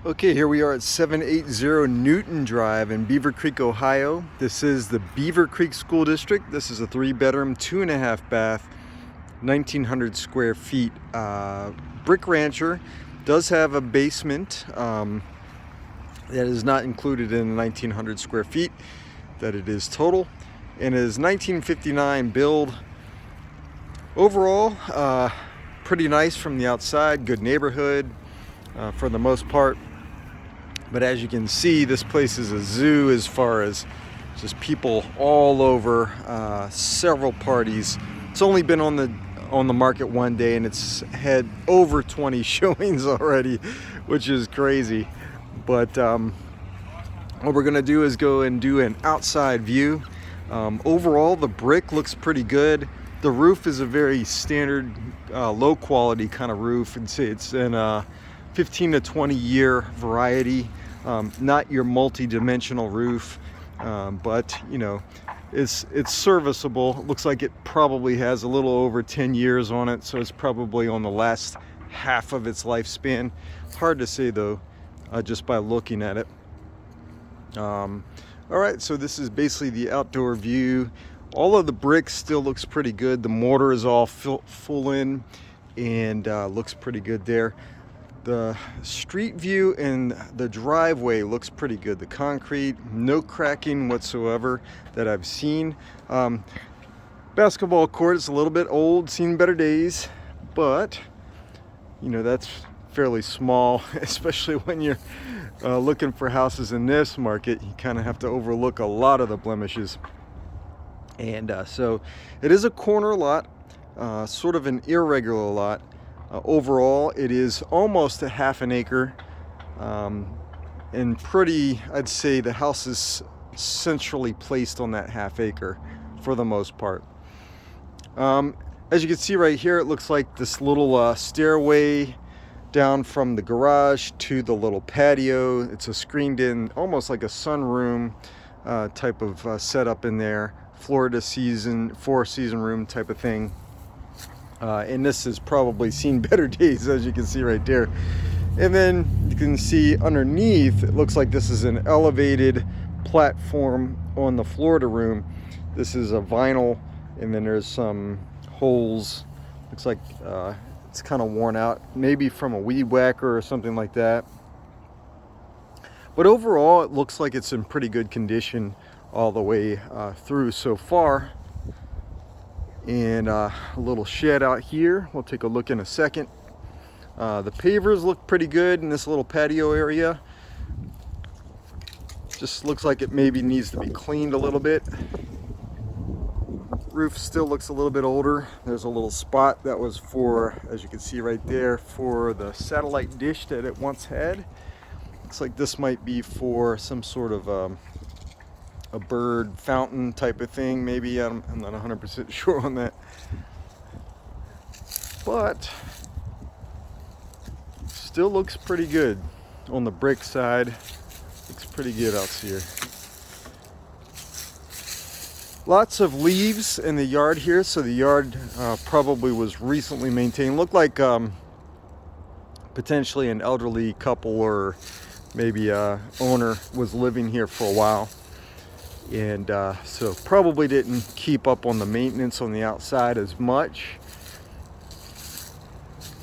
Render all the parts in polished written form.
Okay, here we are at 780 Newton Drive in Beavercreek, Ohio. This is the Beavercreek School District. This is a 3-bedroom, 2.5 bath, 1,900 square feet brick rancher. Does have a basement that is not included in the 1,900 square feet that it is total, and is 1959 build. Overall, pretty nice from the outside, good neighborhood for the most part. But as you can see, this place is a zoo as far as just people all over, several parties. It's only been on the market one day and it's had over 20 showings already, which is crazy. But what we're gonna do is go and do an outside view. Overall, the brick looks pretty good. The roof is a very standard, low quality kind of roof. It's in a 15 to 20 year variety. Not your multi-dimensional roof, but you know, it's serviceable. It looks like it probably has a little over 10 years on it, so it's probably on the last half of its lifespan. Hard to say though, just by looking at it. All right, so this is basically the outdoor view. All of the bricks still looks pretty good. The mortar is all full in and looks pretty good there. The street view and the driveway looks pretty good. The concrete, no cracking whatsoever that I've seen. Basketball court is a little bit old, seen better days, but you know, that's fairly small, especially when you're looking for houses in this market. You kind of have to overlook a lot of the blemishes. And so it is a corner lot, sort of an irregular lot. Overall, it is almost a half an acre, and pretty, I'd say the house is centrally placed on that half acre for the most part. As you can see right here, it looks like this little stairway down from the garage to the little patio. It's a screened in, almost like a sunroom type of setup in there. Florida four-season room type of thing. And this has probably seen better days, as you can see right there. And then you can see underneath, it looks like this is an elevated platform on the Florida room. This is a vinyl, and then there's some holes. Looks like it's kind of worn out, maybe from a weed whacker or something like that. But overall, it looks like it's in pretty good condition all the way through so far. And a little shed out here. We'll take a look in a second. The pavers look pretty good in this little patio area. Just looks like it maybe needs to be cleaned a little bit. Roof still looks a little bit older. There's a little spot that was for, as you can see right there, for the satellite dish that it once had. Looks like this might be for some sort of a bird fountain type of thing, maybe. I'm not 100% sure on that, but still looks pretty good on the brick side. Looks pretty good out here. Lots of leaves in the yard here, so the yard probably was recently maintained. Looked like potentially an elderly couple or maybe a owner was living here for a while. And so probably didn't keep up on the maintenance on the outside as much,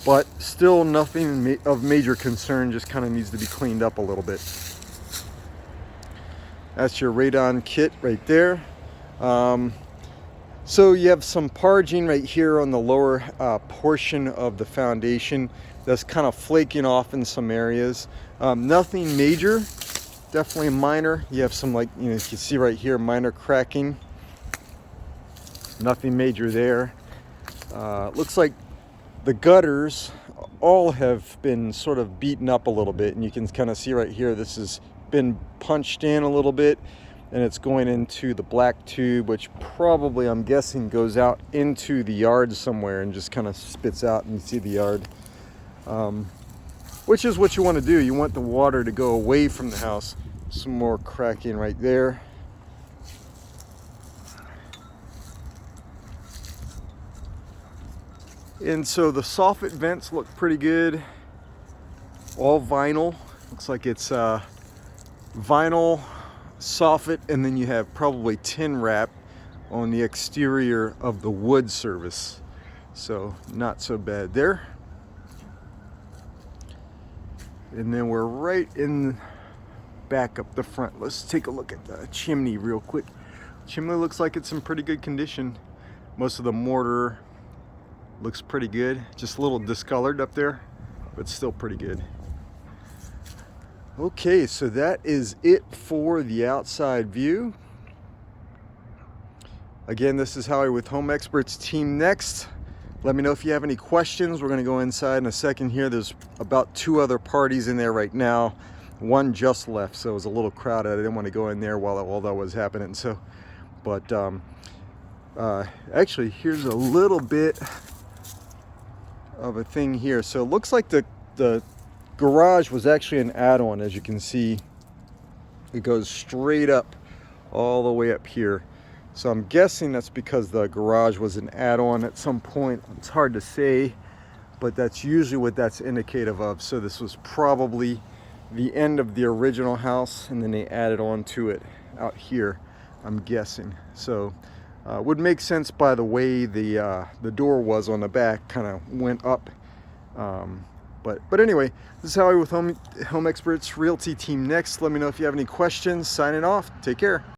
but still nothing of major concern, just kind of needs to be cleaned up a little bit. That's your radon kit right there. So you have some parging right here on the lower portion of the foundation that's kind of flaking off in some areas. Nothing major. Definitely minor. You have some, like, you know, you can see right here, minor cracking. Nothing major there. Looks like the gutters all have been sort of beaten up a little bit, and you can kind of see right here, this has been punched in a little bit, and it's going into the black tube, which probably, I'm guessing, goes out into the yard somewhere and just kind of spits out, and you see the yard. Which is what you want to do. You want the water to go away from the house. Some more cracking right there. And so the soffit vents look pretty good. All vinyl. Looks like it's vinyl soffit, and then you have probably tin wrap on the exterior of the wood service. So not so bad there. And then we're right in back up the front. Let's take a look at the chimney real quick. Chimney looks like it's in pretty good condition. Most of the mortar looks pretty good. Just a little discolored up there, but still pretty good. Okay, so that is it for the outside view. Again, this is Howie with Home Experts Team Next. Let me know if you have any questions. We're going to go inside in a second here. There's about 2 other parties in there right now. One just left, so it was a little crowded. I didn't want to go in there while all that was happening. So, but actually, here's a little bit of a thing here. So it looks like the garage was actually an add-on. As you can see, it goes straight up all the way up here. So I'm guessing that's because the garage was an add-on at some point. It's hard to say, but that's usually what that's indicative of. So this was probably the end of the original house, and then they added on to it out here, I'm guessing. So would make sense by the way the door was on the back, kind of went up. But anyway, this is Howie with Home Experts Realty Team Next. Let me know if you have any questions. Signing off. Take care.